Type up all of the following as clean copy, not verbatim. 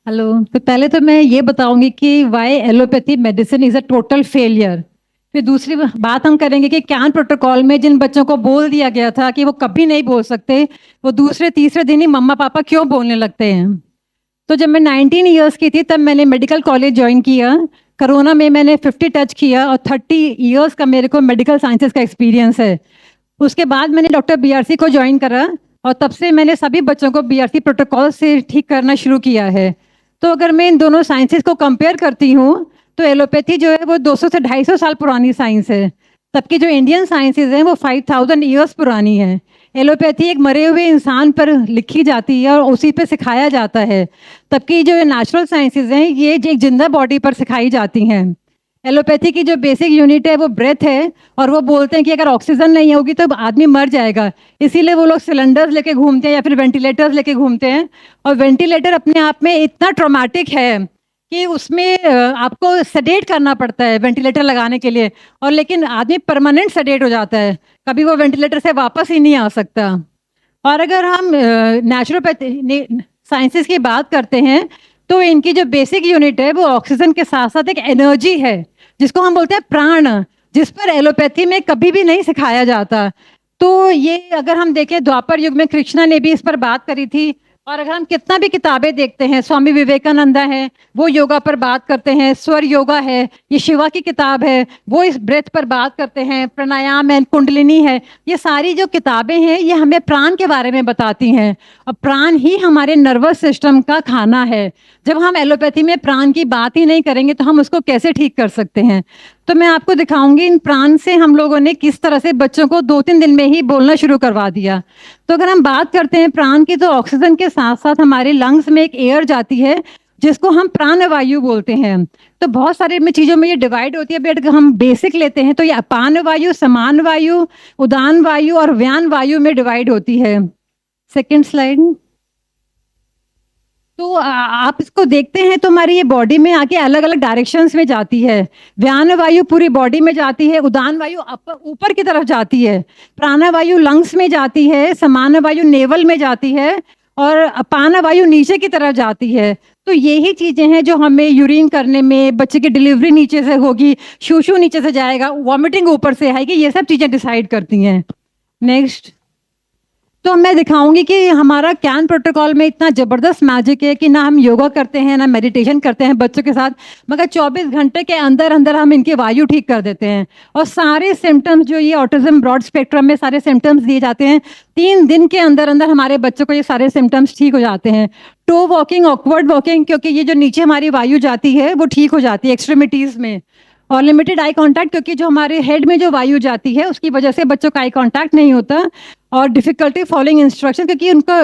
Hello. तो पहले तो मैं ये बताऊंगी कि why allopathy medicine is a total failure. फिर दूसरी बात हम करेंगे कि कैन प्रोटोकॉल में जिन बच्चों को बोल दिया गया था कि वो कभी नहीं बोल सकते, वो दूसरे तीसरे दिन ही मम्मा पापा क्यों बोलने लगते हैं। तो जब मैं 19 ईयर्स की थी तब मैंने मेडिकल कॉलेज ज्वाइन किया। कोरोना में मैंने 50 टच किया और 30 ईयर्स का मेरे को मेडिकल साइंसेज का एक्सपीरियंस है। उसके बाद मैंने डॉक्टर बीआरसी को ज्वाइन करा और तब से मैंने सभी बच्चों को बीआरसी प्रोटोकॉल से ठीक करना शुरू किया है। तो अगर मैं इन दोनों साइंसेस को कंपेयर करती हूँ तो एलोपैथी जो है वो 200 से 250 साल पुरानी साइंस है। तबकि जो इंडियन साइंसेज हैं वो 5000 ईयर्स पुरानी है। एलोपैथी एक मरे हुए इंसान पर लिखी जाती है और उसी पे सिखाया जाता है। तबकि जो नेचुरल साइंसेज हैं ये एक जिंदा बॉडी पर सिखाई जाती हैं। एलोपैथी की जो बेसिक यूनिट है वो ब्रेथ है और वो बोलते हैं कि अगर ऑक्सीजन नहीं होगी तो आदमी मर जाएगा। इसीलिए वो लोग सिलेंडर्स लेके घूमते हैं या फिर वेंटिलेटर्स लेके घूमते हैं। और वेंटिलेटर अपने आप में इतना ट्रॉमेटिक है कि उसमें आपको सेडेट करना पड़ता है वेंटिलेटर लगाने के लिए। और लेकिन आदमी परमानेंट सेडेट हो जाता है, कभी वो वेंटिलेटर से वापस ही नहीं आ सकता। और अगर हम नेचुरोपैथी साइंसेस की बात करते हैं तो इनकी जो बेसिक यूनिट है वो ऑक्सीजन के साथ साथ एक एनर्जी है जिसको हम बोलते हैं प्राण, जिस पर एलोपैथी में कभी भी नहीं सिखाया जाता। तो ये अगर हम देखें द्वापर युग में कृष्णा ने भी इस पर बात करी थी। और अगर हम कितना भी किताबें देखते हैं, स्वामी विवेकानंदा है वो योगा पर बात करते हैं, स्वर योगा है, ये शिवा की किताब है वो इस ब्रेथ पर बात करते हैं, प्राणायाम है, कुंडलिनी है। ये सारी जो किताबें हैं ये हमें प्राण के बारे में बताती हैं और प्राण ही हमारे नर्वस सिस्टम का खाना है। जब हम एलोपैथी में प्राण की बात ही नहीं करेंगे तो हम उसको कैसे ठीक कर सकते हैं। तो मैं आपको दिखाऊंगी इन प्राण से हम लोगों ने किस तरह से बच्चों को 2-3 दिन में ही बोलना शुरू करवा दिया। तो अगर हम बात करते हैं प्राण की तो ऑक्सीजन के साथ साथ हमारे लंग्स में एक एयर जाती है जिसको हम प्राणवायु बोलते हैं। तो बहुत सारे में चीज़ों में ये डिवाइड होती है, बट अगर हम बेसिक लेते हैं तो ये अपान वायु, समान वायु, उदान वायु और व्यान वायु में डिवाइड होती है। Second slide. तो आप इसको देखते हैं तो हमारी ये बॉडी में आके अलग अलग डायरेक्शंस में जाती है। व्यान वायु पूरी बॉडी में जाती है, उदान वायु ऊपर की तरफ जाती है, प्राणवायु लंग्स में जाती है, समान वायु नेवल में जाती है और अपान वायु नीचे की तरफ जाती है। तो यही चीजें हैं जो हमें यूरिन करने में, बच्चे की डिलीवरी नीचे से होगी, शूशू नीचे से जाएगा, वॉमिटिंग ऊपर से आएगी, ये सब चीजें डिसाइड करती हैं। नेक्स्ट। तो मैं दिखाऊंगी कि हमारा कैन प्रोटोकॉल में इतना ज़बरदस्त मैजिक है कि ना हम योगा करते हैं ना मेडिटेशन करते हैं बच्चों के साथ, मगर 24 घंटे के अंदर अंदर हम इनकी वायु ठीक कर देते हैं। और सारे सिम्टम्स जो ये ऑटिज्म ब्रॉड स्पेक्ट्रम में सारे सिम्टम्स दिए जाते हैं, 3 दिन के अंदर अंदर हमारे बच्चों को ये सारे सिम्टम्स ठीक हो जाते हैं। टो वॉकिंग, ऑकवर्ड वॉकिंग, क्योंकि ये जो नीचे हमारी वायु जाती है वो ठीक हो जाती है एक्सट्रीमिटीज़ में। और लिमिटेड आई कांटेक्ट, क्योंकि जो हमारे हेड में जो वायु जाती है उसकी वजह से बच्चों का आई कांटेक्ट नहीं होता। और डिफिकल्टी फॉलोइंग इंस्ट्रक्शन, क्योंकि उनका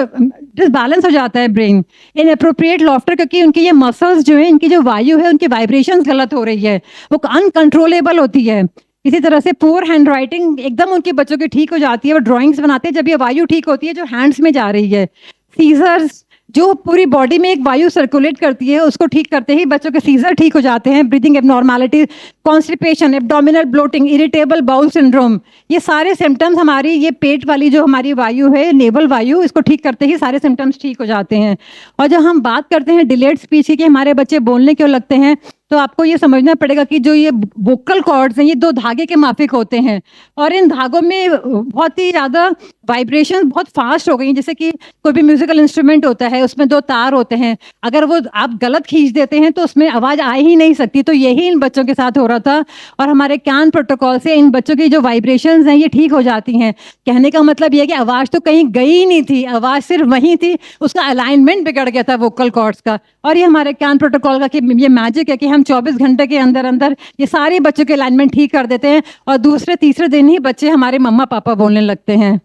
डिसबैलेंस हो जाता है ब्रेन। इन अप्रोप्रिएट लॉफ्टर, क्योंकि उनकी ये मसल्स जो है, इनकी जो वायु है उनकी वाइब्रेशंस गलत हो रही है, वो अनकंट्रोलेबल होती है। इसी तरह से पुअर हैंड राइटिंग एकदम उनके बच्चों की ठीक हो जाती है, वो ड्राइंग्स बनाते हैं जब ये वायु ठीक होती है जो हैंड्स में जा रही है। सीजर्स, जो पूरी बॉडी में एक वायु सर्कुलेट करती है, उसको ठीक करते ही बच्चों के सीजर ठीक हो जाते हैं। Breathing abnormality, constipation, abdominal bloating, irritable bowel syndrome, ये सारे सिम्टम्स हमारी ये पेट वाली जो हमारी वायु है, नेवल वायु, इसको ठीक करते ही सारे सिम्टम्स ठीक हो जाते हैं। और जब हम बात करते हैं डिलेड स्पीच की कि हमारे बच्चे बोलने क्यों लगते हैं, तो आपको ये समझना पड़ेगा कि जो ये वोकल कॉर्ड्स हैं ये 2 धागे के माफिक होते हैं और इन धागों में बहुत ही ज़्यादा वाइब्रेशन बहुत फास्ट हो गई हैं। जैसे कि कोई भी म्यूजिकल इंस्ट्रूमेंट होता है उसमें 2 तार होते हैं, अगर वो आप गलत खींच देते हैं तो उसमें आवाज़ आ ही नहीं सकती। तो यही इन बच्चों के साथ हो रहा था और हमारे कैन प्रोटोकॉल से इन बच्चों की जो वाइब्रेशंस हैं ये ठीक हो जाती हैं। कहने का मतलब ये है कि आवाज़ तो कहीं गई ही नहीं थी, आवाज़ सिर्फ वहीं थी, उसका अलाइनमेंट बिगड़ गया था वोकल कॉर्ड्स का। और ये हमारे कैन प्रोटोकॉल का कि ये मैजिक है कि हम 24 घंटे के अंदर अंदर ये सारे बच्चों के अलाइनमेंट ठीक कर देते हैं और दूसरे तीसरे दिन ही बच्चे हमारे मम्मा पापा बोलने लगते हैं।